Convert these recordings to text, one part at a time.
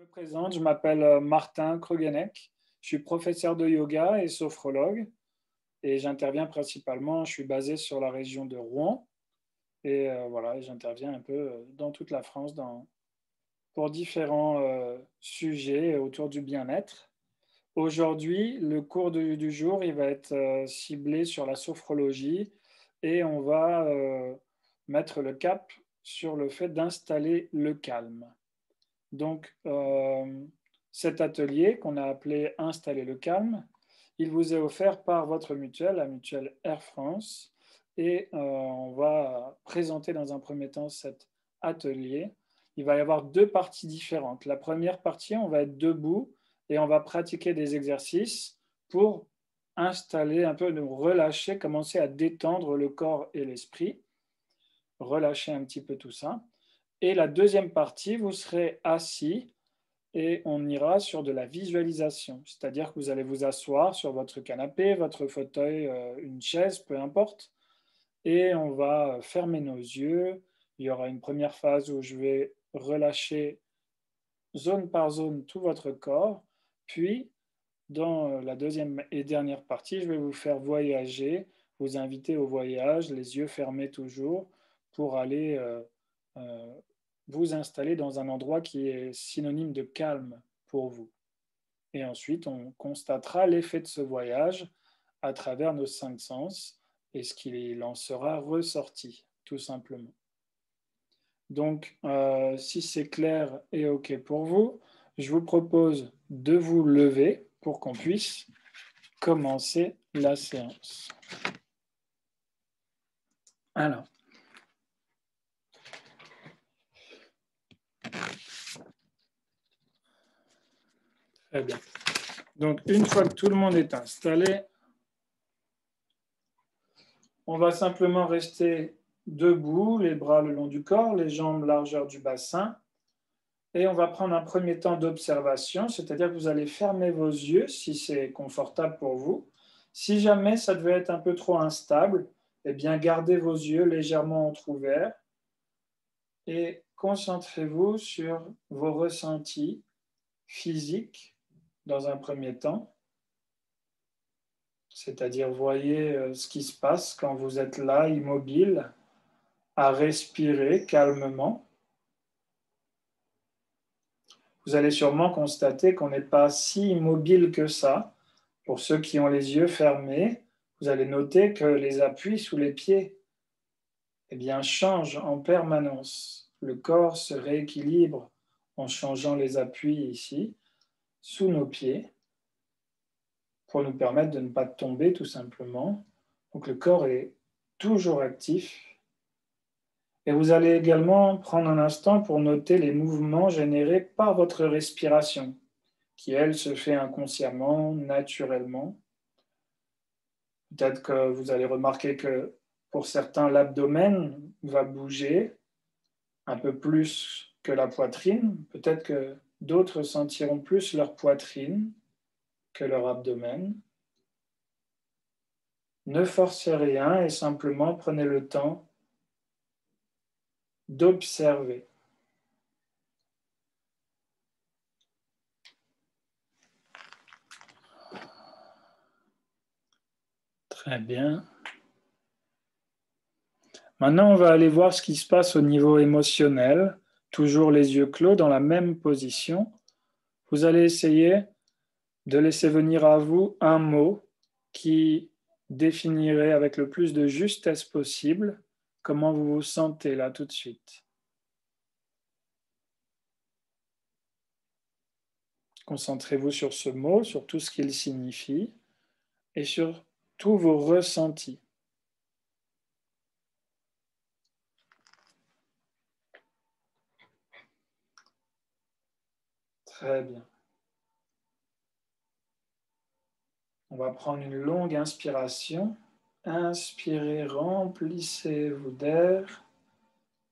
me présente, je m'appelle Martin Krogenek. Je suis professeur de yoga et sophrologue et j'interviens principalement, je suis basé sur la région de Rouen et voilà, j'interviens un peu dans toute la France pour différents sujets autour du bien-être. Aujourd'hui, le cours du jour, il va être ciblé sur la sophrologie et on va mettre le cap sur le fait d'installer le calme. Donc, cet atelier qu'on a appelé Installer le calme, il vous est offert par votre mutuelle, la mutuelle Air France. Et on va présenter dans un premier temps cet atelier. Il va y avoir deux parties différentes. La première partie, on va être debout et on va pratiquer des exercices pour installer un peu, nous relâcher, commencer à détendre le corps et l'esprit, relâcher un petit peu tout ça. Et la deuxième partie, vous serez assis et on ira sur de la visualisation, c'est-à-dire que vous allez vous asseoir sur votre canapé, votre fauteuil, une chaise, peu importe, et on va fermer nos yeux. Il y aura une première phase où je vais relâcher zone par zone tout votre corps, puis dans la deuxième et dernière partie, je vais vous faire voyager, vous inviter au voyage, les yeux fermés toujours, pour aller vous installer dans un endroit qui est synonyme de calme pour vous. Et ensuite, on constatera l'effet de ce voyage à travers nos cinq sens et ce qu'il en sera ressorti, tout simplement. Donc, si c'est clair et OK pour vous, je vous propose de vous lever pour qu'on puisse commencer la séance. Alors, très bien. Donc, une fois que tout le monde est installé, on va simplement rester debout, les bras le long du corps, les jambes largeur du bassin. Et on va prendre un premier temps d'observation, c'est-à-dire que vous allez fermer vos yeux si c'est confortable pour vous. Si jamais ça devait être un peu trop instable, eh bien gardez vos yeux légèrement entrouverts et concentrez-vous sur vos ressentis physiques dans un premier temps. C'est-à-dire voyez ce qui se passe quand vous êtes là, immobile, à respirer calmement. Vous allez sûrement constater qu'on n'est pas si immobile que ça. Pour ceux qui ont les yeux fermés, vous allez noter que les appuis sous les pieds changent en permanence. Le corps se rééquilibre en changeant les appuis ici, sous nos pieds, pour nous permettre de ne pas tomber tout simplement. Donc le corps est toujours actif. Et vous allez également prendre un instant pour noter les mouvements générés par votre respiration, qui, elle, se fait inconsciemment, naturellement. Peut-être que vous allez remarquer que pour certains, l'abdomen va bouger un peu plus que la poitrine. Peut-être que d'autres sentiront plus leur poitrine que leur abdomen. Ne forcez rien et simplement prenez le temps d'observer. Très bien. Maintenant, on va aller voir ce qui se passe au niveau émotionnel. Toujours les yeux clos dans la même position. Vous allez essayer de laisser venir à vous un mot qui définirait avec le plus de justesse possible comment vous vous sentez là tout de suite. Concentrez-vous sur ce mot, sur tout ce qu'il signifie et sur tous vos ressentis. Très bien. On va prendre une longue inspiration. Inspirez, remplissez-vous d'air.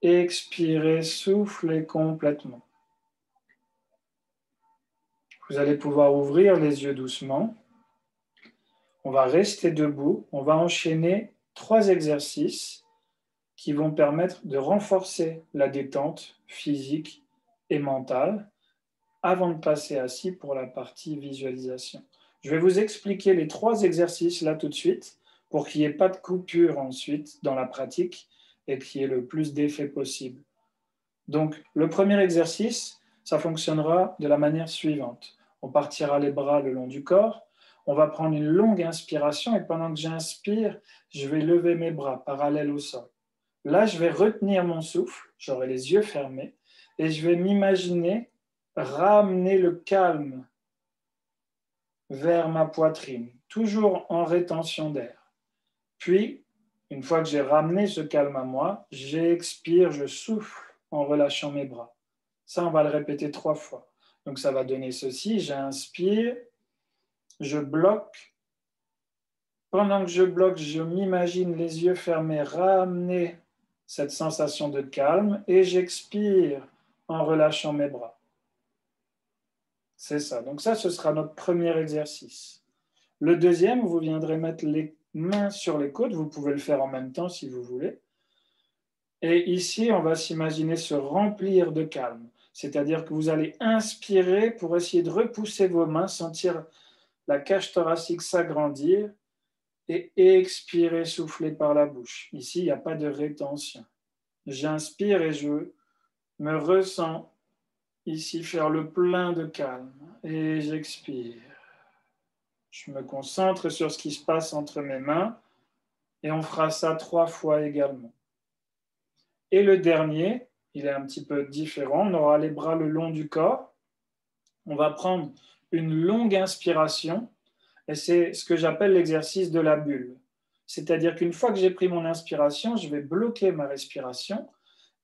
Expirez, soufflez complètement. Vous allez pouvoir ouvrir les yeux doucement. On va rester debout. On va enchaîner 3 exercices qui vont permettre de renforcer la détente physique et mentale. avant de passer assis pour la partie visualisation. Je vais vous expliquer les 3 exercices là tout de suite pour qu'il n'y ait pas de coupure ensuite dans la pratique et qu'il y ait le plus d'effet possible. Donc, le premier exercice, ça fonctionnera de la manière suivante. On partira les bras le long du corps, on va prendre une longue inspiration et pendant que j'inspire, je vais lever mes bras parallèles au sol. Là, je vais retenir mon souffle, j'aurai les yeux fermés et je vais m'imaginer ramener le calme vers ma poitrine, toujours en rétention d'air. Puis, une fois que j'ai ramené ce calme à moi, j'expire, je souffle en relâchant mes bras. Ça, on va le répéter 3 fois. Donc, ça va donner ceci. J'inspire, je bloque. Pendant que je bloque, je m'imagine les yeux fermés ramener cette sensation de calme et j'expire en relâchant mes bras. C'est ça. Donc ça, ce sera notre premier exercice. Le deuxième, vous viendrez mettre les mains sur les côtes. Vous pouvez le faire en même temps si vous voulez. Et ici, on va s'imaginer se remplir de calme. C'est-à-dire que vous allez inspirer pour essayer de repousser vos mains, sentir la cage thoracique s'agrandir et expirer, souffler par la bouche. Ici, il n'y a pas de rétention. J'inspire et je me ressens ici faire le plein de calme et j'expire. Je me concentre sur ce qui se passe entre mes mains et on fera ça 3 fois également. Et le dernier, il est un petit peu différent. On aura les bras le long du corps. On va prendre une longue inspiration et c'est ce que j'appelle l'exercice de la bulle. C'est-à-dire qu'une fois que j'ai pris mon inspiration, je vais bloquer ma respiration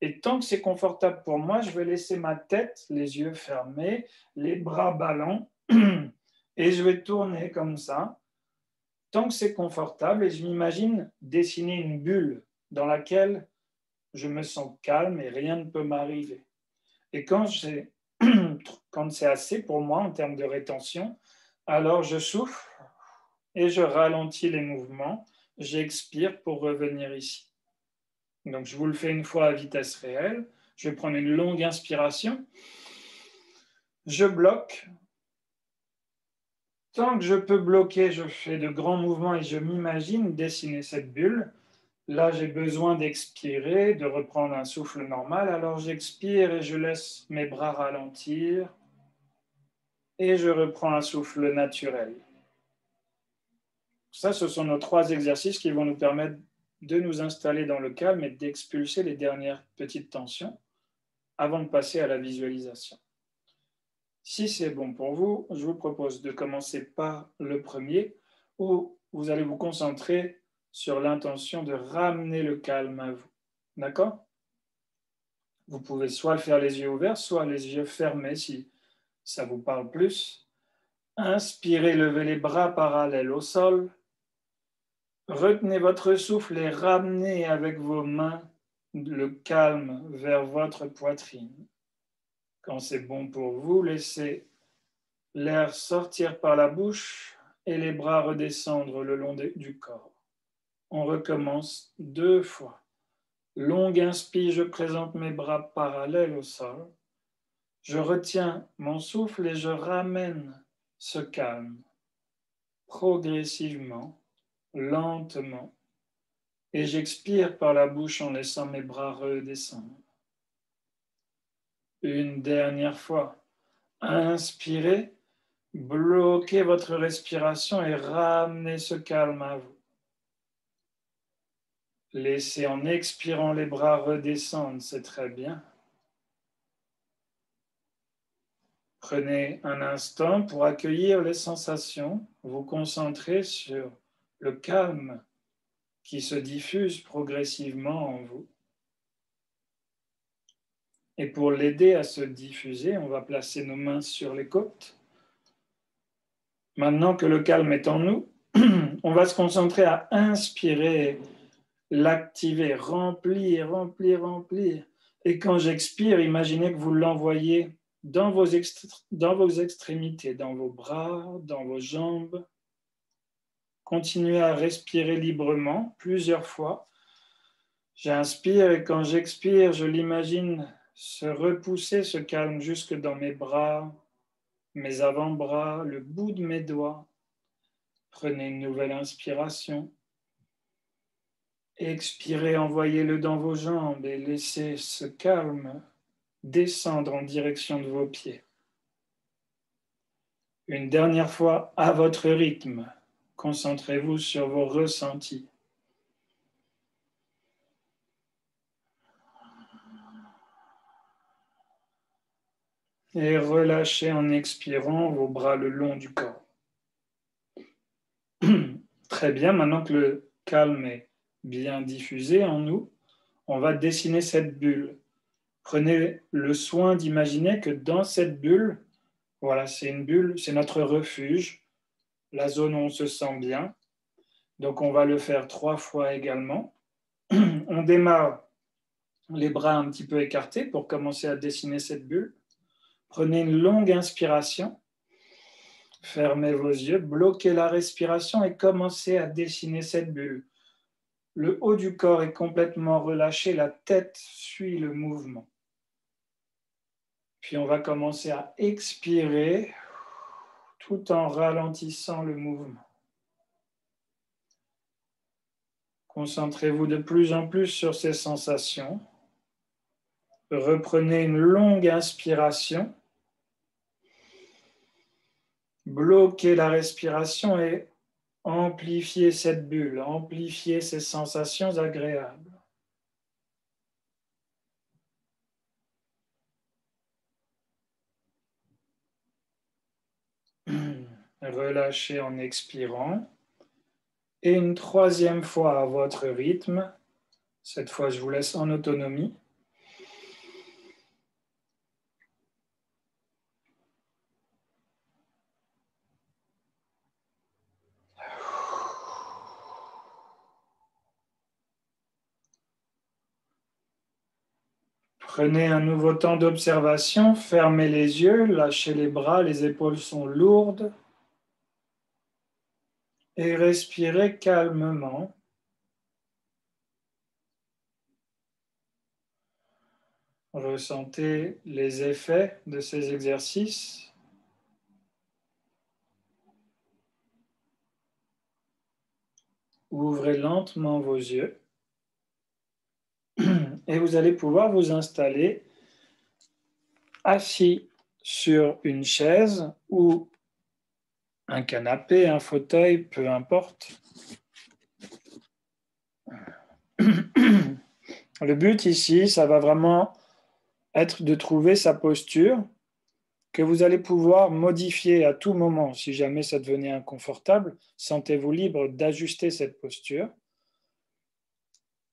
et tant que c'est confortable pour moi, je vais laisser ma tête, les yeux fermés, les bras ballants et je vais tourner comme ça tant que c'est confortable et je m'imagine dessiner une bulle dans laquelle je me sens calme et rien ne peut m'arriver. Et quand c'est assez pour moi en termes de rétention, alors je souffle et je ralentis les mouvements, j'expire pour revenir ici. Donc je vous le fais une fois à vitesse réelle, je vais prendre une longue inspiration, je bloque. Tant que je peux bloquer, je fais de grands mouvements et je m'imagine dessiner cette bulle. Là, j'ai besoin d'expirer, de reprendre un souffle normal. Alors, j'expire et je laisse mes bras ralentir. Et je reprends un souffle naturel. Ça, ce sont nos 3 exercices qui vont nous permettre de nous installer dans le calme et d'expulser les dernières petites tensions avant de passer à la visualisation. Si c'est bon pour vous, je vous propose de commencer par le premier, où vous allez vous concentrer sur l'intention de ramener le calme à vous. D'accord ? Vous pouvez soit le faire les yeux ouverts, soit les yeux fermés si ça vous parle plus. Inspirez, levez les bras parallèles au sol. Retenez votre souffle et ramenez avec vos mains le calme vers votre poitrine. Quand c'est bon pour vous, laissez l'air sortir par la bouche et les bras redescendre le long du corps. On recommence 2 fois. Longue inspire, je présente mes bras parallèles au sol. Je retiens mon souffle et je ramène ce calme progressivement, lentement. Et j'expire par la bouche en laissant mes bras redescendre. Une dernière fois. Inspirez, bloquez votre respiration et ramenez ce calme à vous. Laissez en expirant les bras redescendre, c'est très bien. Prenez un instant pour accueillir les sensations, vous concentrer sur le calme qui se diffuse progressivement en vous. Et pour l'aider à se diffuser, on va placer nos mains sur les côtes. Maintenant que le calme est en nous, on va se concentrer à inspirer, l'activer, remplir, remplir, remplir. Et quand j'expire, imaginez que vous l'envoyez dans vos extrémités, dans vos bras, dans vos jambes. Continuez à respirer librement plusieurs fois. J'inspire et quand j'expire, je l'imagine se repousser, ce calme jusque dans mes bras, mes avant-bras, le bout de mes doigts. Prenez une nouvelle inspiration. Expirez, envoyez-le dans vos jambes et laissez ce calme descendre en direction de vos pieds. Une dernière fois, à votre rythme, concentrez-vous sur vos ressentis. Et relâchez en expirant vos bras le long du corps. Très bien, maintenant que le calme est bien diffusé en nous, on va dessiner cette bulle. Prenez le soin d'imaginer que dans cette bulle, voilà, c'est une bulle, c'est notre refuge, la zone où on se sent bien. Donc on va le faire 3 fois également. On démarre les bras un petit peu écartés pour commencer à dessiner cette bulle. Prenez une longue inspiration. Fermez vos yeux, bloquez la respiration et commencez à dessiner cette bulle. Le haut du corps est complètement relâché, la tête suit le mouvement. Puis on va commencer à expirer tout en ralentissant le mouvement. Concentrez-vous de plus en plus sur ces sensations. Reprenez une longue inspiration. Bloquez la respiration et amplifiez cette bulle, amplifiez ces sensations agréables. Relâchez en expirant. Et une 3e fois à votre rythme. Cette fois, je vous laisse en autonomie. Prenez un nouveau temps d'observation, fermez les yeux, lâchez les bras, les épaules sont lourdes. Et respirez calmement. Ressentez les effets de ces exercices. Ouvrez lentement vos yeux. Et vous allez pouvoir vous installer assis sur une chaise ou un canapé, un fauteuil, peu importe. Le but ici, ça va vraiment être de trouver sa posture que vous allez pouvoir modifier à tout moment. Si jamais ça devenait inconfortable, sentez-vous libre d'ajuster cette posture.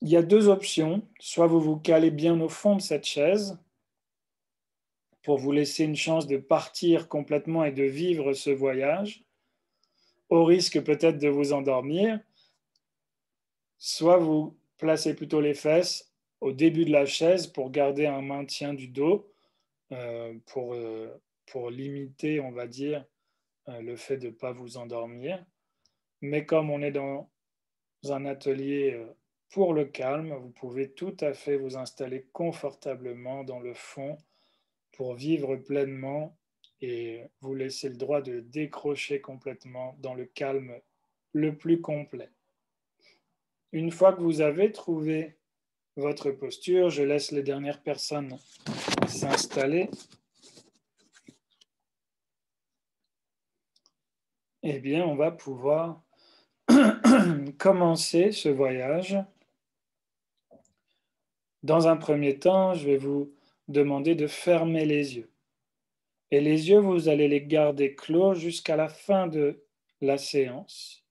Il y a 2 options. Soit vous vous calez bien au fond de cette chaise pour vous laisser une chance de partir complètement et de vivre ce voyage, au risque peut-être de vous endormir. Soit vous placez plutôt les fesses au début de la chaise pour garder un maintien du dos, pour limiter, on va dire, le fait de ne pas vous endormir. Mais comme on est dans un atelier pour le calme, vous pouvez tout à fait vous installer confortablement dans le fond pour vivre pleinement et vous laisser le droit de décrocher complètement dans le calme le plus complet. Une fois que vous avez trouvé votre posture, je laisse les dernières personnes s'installer. Eh bien, on va pouvoir commencer ce voyage. Dans un premier temps, je vais vous demander de fermer les yeux. Et les yeux, vous allez les garder clos jusqu'à la fin de la séance.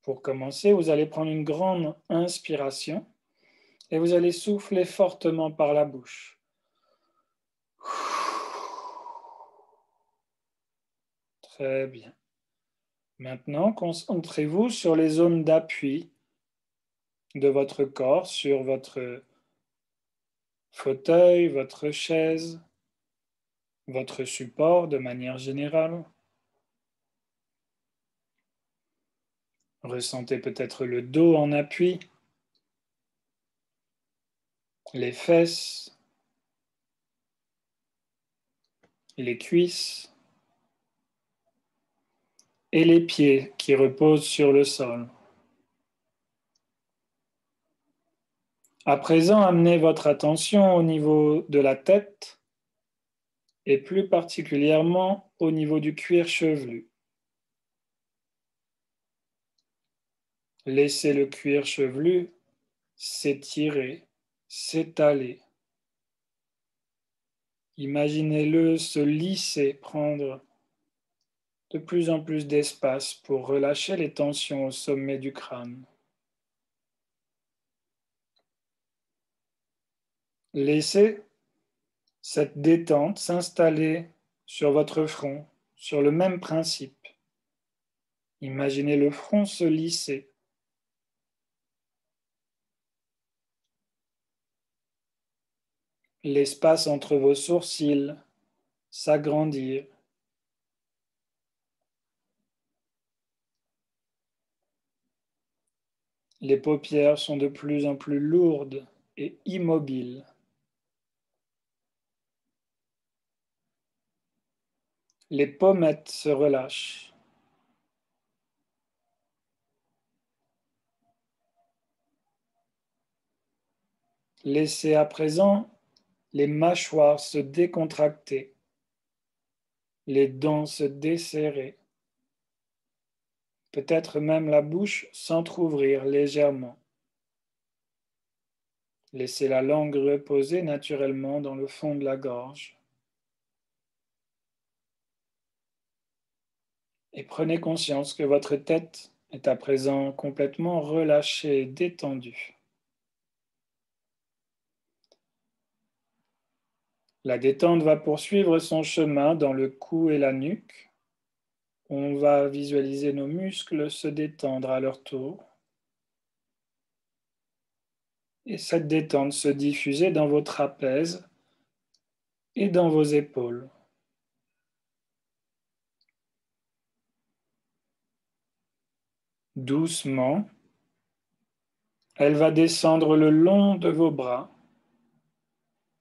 Pour commencer, vous allez prendre une grande inspiration et vous allez souffler fortement par la bouche. Très bien. Maintenant, concentrez-vous sur les zones d'appui de votre corps, sur votre fauteuil, votre chaise, votre support de manière générale. Ressentez peut-être le dos en appui, les fesses. les cuisses et les pieds qui reposent sur le sol. À présent, amenez votre attention au niveau de la tête et plus particulièrement au niveau du cuir chevelu. Laissez le cuir chevelu s'étirer, s'étaler. Imaginez-le se lisser, prendre de plus en plus d'espace pour relâcher les tensions au sommet du crâne. Laissez cette détente s'installer sur votre front, sur le même principe. Imaginez le front se lisser. L'espace entre vos sourcils s'agrandir. Les paupières sont de plus en plus lourdes et immobiles. Les pommettes se relâchent. Laissez à présent les mâchoires se décontracter, les dents se desserrer, peut-être même la bouche s'entr'ouvrir légèrement. Laissez la langue reposer naturellement dans le fond de la gorge. Et prenez conscience que votre tête est à présent complètement relâchée et détendue. La détente va poursuivre son chemin dans le cou et la nuque. On va visualiser nos muscles se détendre à leur tour. Et cette détente se diffuser dans vos trapèzes et dans vos épaules. Doucement, elle va descendre le long de vos bras,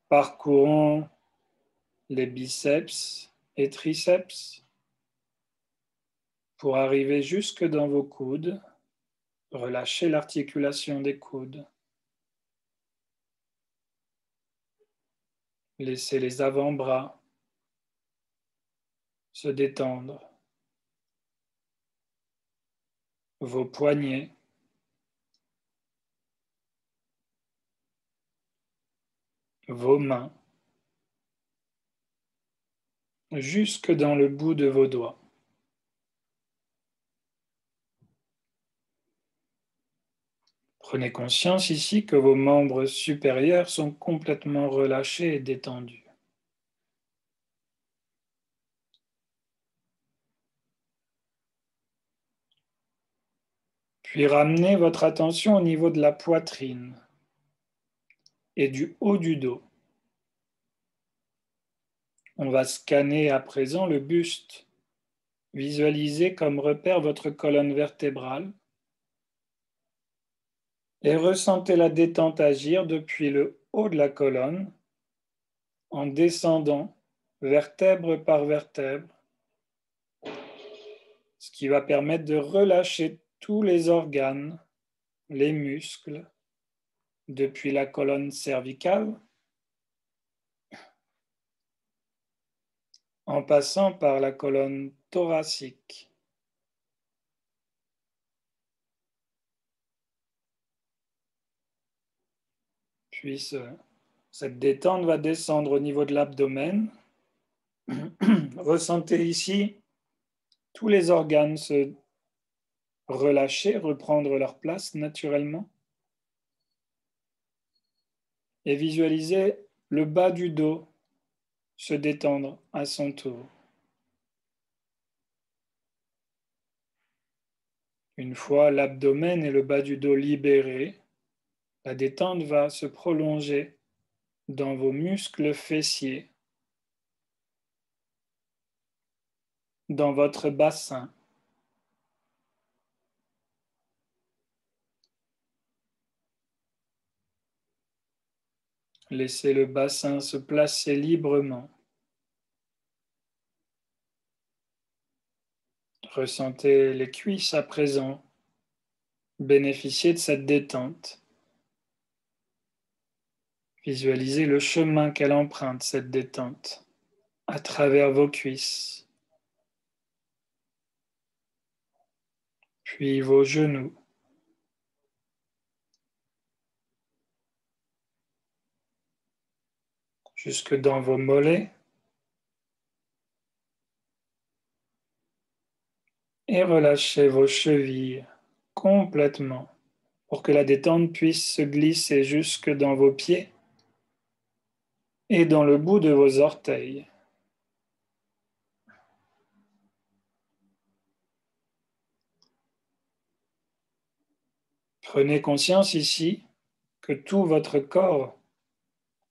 parcourant les biceps et triceps pour arriver jusque dans vos coudes. Relâchez l'articulation des coudes. Laissez les avant-bras se détendre. Vos poignets, vos mains, jusque dans le bout de vos doigts. Prenez conscience ici que vos membres supérieurs sont complètement relâchés et détendus. Puis ramenez votre attention au niveau de la poitrine et du haut du dos. On va scanner à présent le buste. Visualisez comme repère votre colonne vertébrale et ressentez la détente agir depuis le haut de la colonne en descendant vertèbre par vertèbre, ce qui va permettre de relâcher tous les organes, les muscles, depuis la colonne cervicale, en passant par la colonne thoracique. Puis cette détente va descendre au niveau de l'abdomen. Ressentez ici tous les organes se relâcher, reprendre leur place naturellement. Et visualisez le bas du dos se détendre à son tour. Une fois l'abdomen et le bas du dos libérés, la détente va se prolonger dans vos muscles fessiers, dans votre bassin. Laissez le bassin se placer librement. Ressentez les cuisses à présent. Bénéficiez de cette détente. Visualisez le chemin qu'elle emprunte, cette détente, à travers vos cuisses, puis vos genoux, jusque dans vos mollets, et relâchez vos chevilles complètement pour que la détente puisse se glisser jusque dans vos pieds et dans le bout de vos orteils. Prenez conscience ici que tout votre corps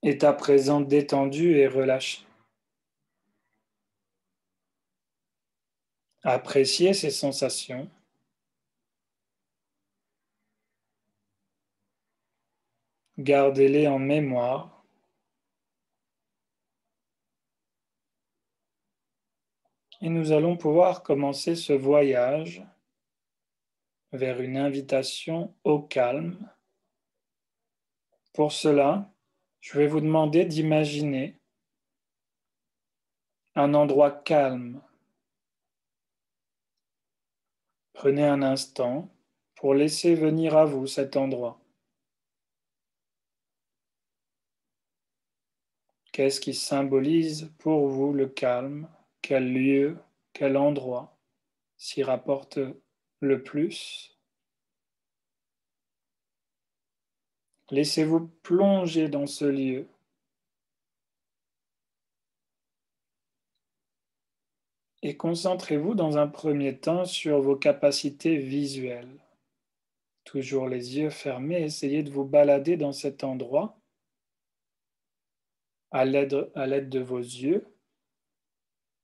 est à présent détendu et relâché. Appréciez ces sensations. Gardez-les en mémoire. Et nous allons pouvoir commencer ce voyage vers une invitation au calme. Pour cela, je vais vous demander d'imaginer un endroit calme. Prenez un instant pour laisser venir à vous cet endroit. Qu'est-ce qui symbolise pour vous le calme? Quel lieu, quel endroit s'y rapporte le plus? Laissez-vous plonger dans ce lieu. Et concentrez-vous dans un premier temps sur vos capacités visuelles. Toujours les yeux fermés, essayez de vous balader dans cet endroit à l'aide de vos yeux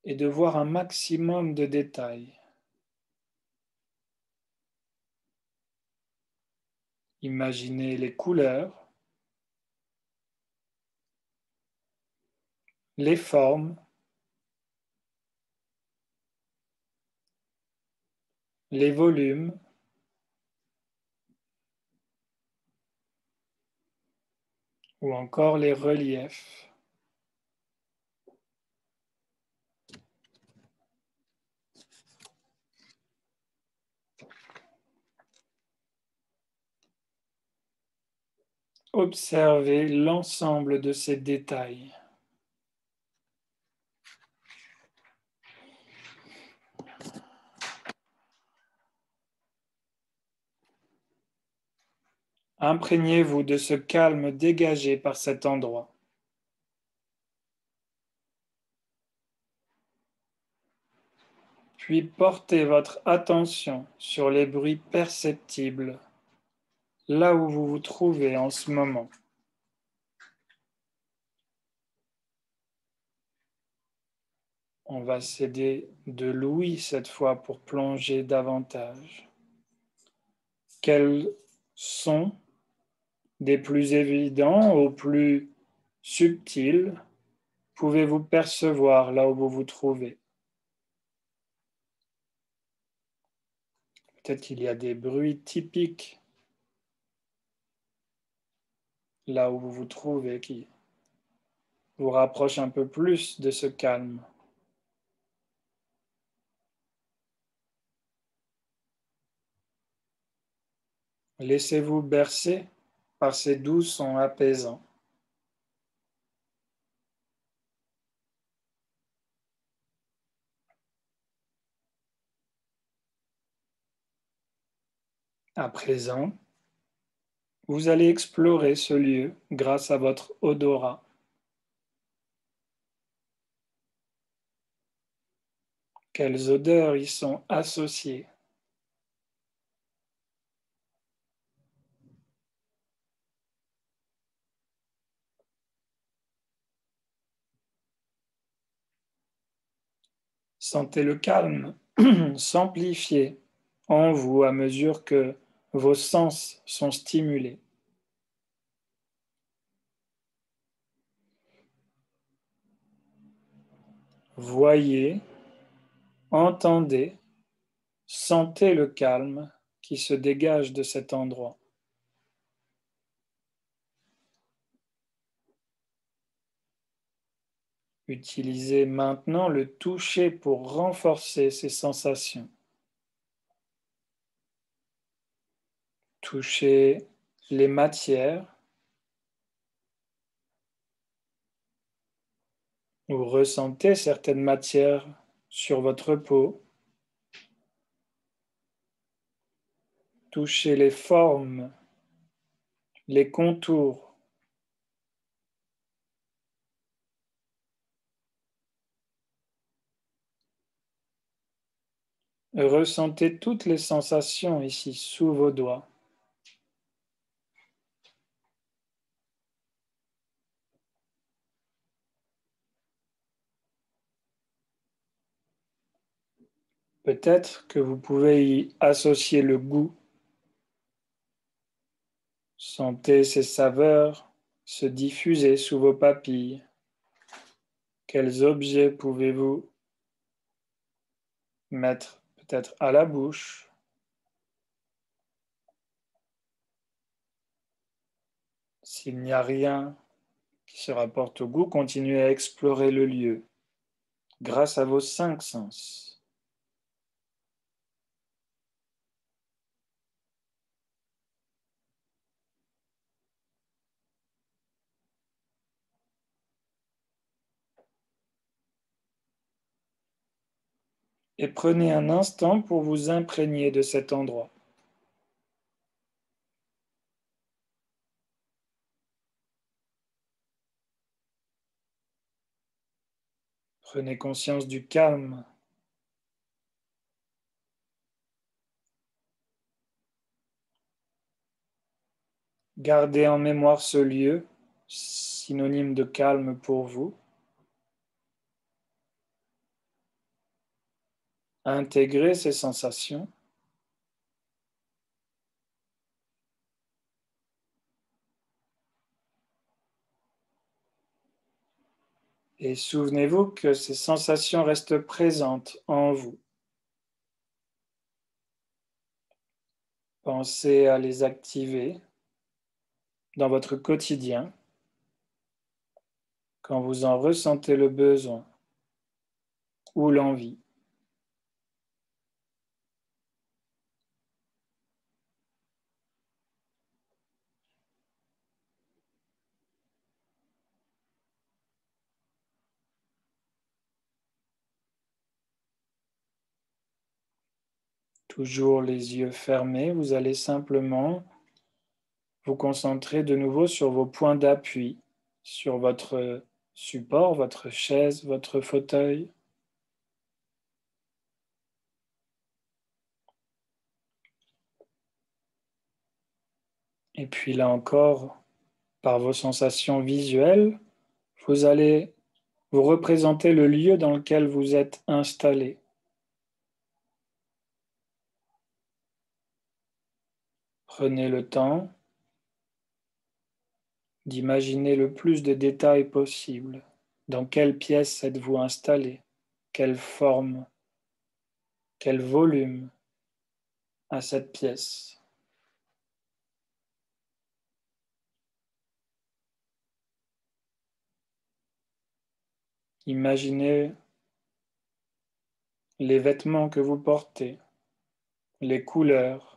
et de voir un maximum de détails. Imaginez les couleurs, les formes, les volumes, ou encore les reliefs. Observez l'ensemble de ces détails. Imprégnez-vous de ce calme dégagé par cet endroit. Puis portez votre attention sur les bruits perceptibles, là où vous vous trouvez en ce moment. On va s'aider de l'ouïe cette fois pour plonger davantage. Quels sons, des plus évidents aux plus subtils, pouvez-vous percevoir là où vous vous trouvez? Peut-être qu'il y a des bruits typiques là où vous vous trouvez qui vous rapprochent un peu plus de ce calme. Laissez-vous bercer par ces doux sons apaisants. À présent, vous allez explorer ce lieu grâce à votre odorat. Quelles odeurs y sont associées? Sentez le calme s'amplifier en vous à mesure que vos sens sont stimulés. Voyez, entendez Sentez le calme qui se dégage de cet endroit. Utilisez maintenant le toucher pour renforcer ces sensations. Touchez les matières ou ressentez certaines matières sur votre peau. Touchez les formes, les contours. Ressentez toutes les sensations ici sous vos doigts. Peut-être que vous pouvez y associer le goût. Sentez ces saveurs se diffuser sous vos papilles. Quels objets pouvez-vous mettre peut-être à la bouche? S'il n'y a rien qui se rapporte au goût, continuez à explorer le lieu grâce à vos 5 sens. Et prenez un instant pour vous imprégner de cet endroit. Prenez conscience du calme. Gardez en mémoire ce lieu, synonyme de calme pour vous. Intégrez ces sensations. Et souvenez-vous que ces sensations restent présentes en vous. Pensez à les activer dans votre quotidien quand vous en ressentez le besoin ou l'envie. Toujours les yeux fermés, vous allez simplement vous concentrer de nouveau sur vos points d'appui, sur votre support, votre chaise, votre fauteuil. Et puis là encore, par vos sensations visuelles, vous allez vous représenter le lieu dans lequel vous êtes installé. Prenez le temps d'imaginer le plus de détails possible. Dans quelle pièce êtes-vous installé? Quelle forme? Quel volume a cette pièce? Imaginez les vêtements que vous portez, les couleurs,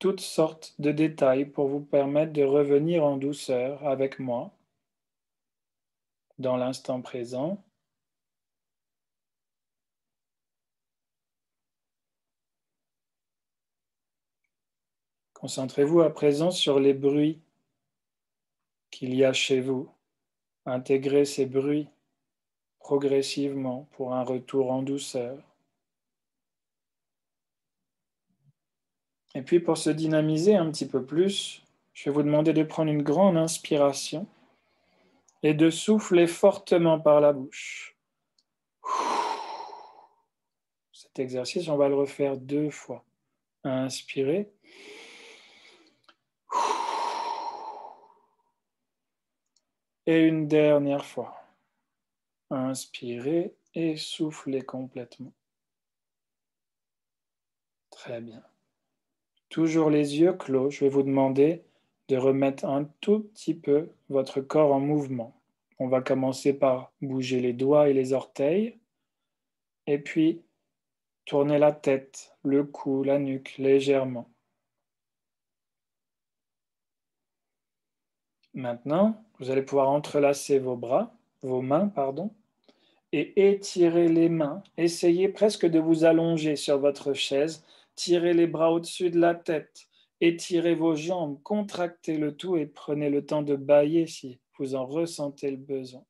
toutes sortes de détails pour vous permettre de revenir en douceur avec moi dans l'instant présent. Concentrez-vous à présent sur les bruits qu'il y a chez vous. Intégrez ces bruits progressivement pour un retour en douceur. Et puis pour se dynamiser un petit peu plus, je vais vous demander de prendre une grande inspiration et de souffler fortement par la bouche. Cet exercice, on va le refaire 2 fois. Inspirez. Et une dernière fois. Inspirez et soufflez complètement. Très bien. Toujours les yeux clos, je vais vous demander de remettre un tout petit peu votre corps en mouvement. On va commencer par bouger les doigts et les orteils, et puis tourner la tête, le cou, la nuque légèrement. Maintenant, vous allez pouvoir entrelacer vos mains, pardon, et étirer les mains. Essayez presque de vous allonger sur votre chaise. Tirez les bras au-dessus de la tête. Étirez vos jambes, contractez le tout et prenez le temps de bâiller si vous en ressentez le besoin.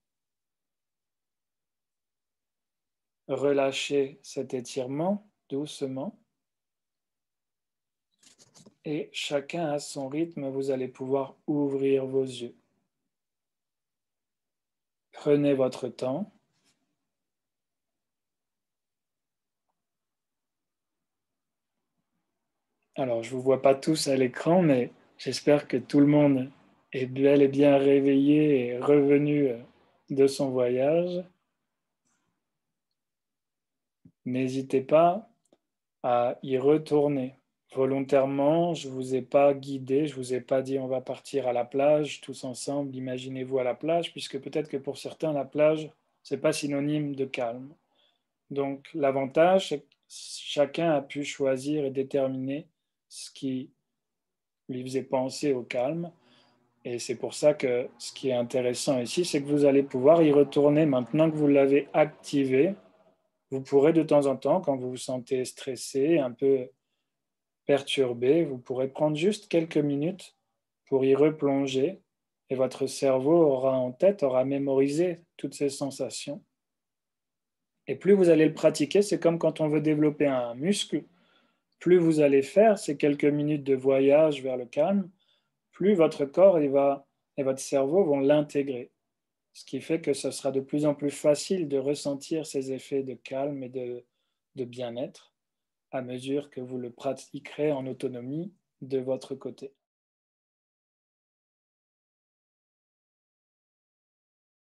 Relâchez cet étirement doucement. Et chacun à son rythme, vous allez pouvoir ouvrir vos yeux. Prenez votre temps. Alors, je ne vous vois pas tous à l'écran, mais j'espère que tout le monde est bel et bien réveillé et revenu de son voyage. N'hésitez pas à y retourner. Volontairement, je ne vous ai pas guidé, je ne vous ai pas dit on va partir à la plage tous ensemble, imaginez-vous à la plage, puisque peut-être que pour certains, la plage, ce n'est pas synonyme de calme. Donc l'avantage, c'est que chacun a pu choisir et déterminer ce qui lui faisait penser au calme. Et c'est pour ça que ce qui est intéressant ici, c'est que vous allez pouvoir y retourner maintenant que vous l'avez activé. Vous pourrez de temps en temps, quand vous vous sentez stressé, un peu perturbé, vous pourrez prendre juste quelques minutes pour y replonger et votre cerveau aura en tête, aura mémorisé toutes ces sensations. Et plus vous allez le pratiquer, c'est comme quand on veut développer un muscle, plus vous allez faire ces quelques minutes de voyage vers le calme, plus votre corps et votre cerveau vont l'intégrer. Ce qui fait que ce sera de plus en plus facile de ressentir ces effets de calme et de bien-être à mesure que vous le pratiquerez en autonomie de votre côté.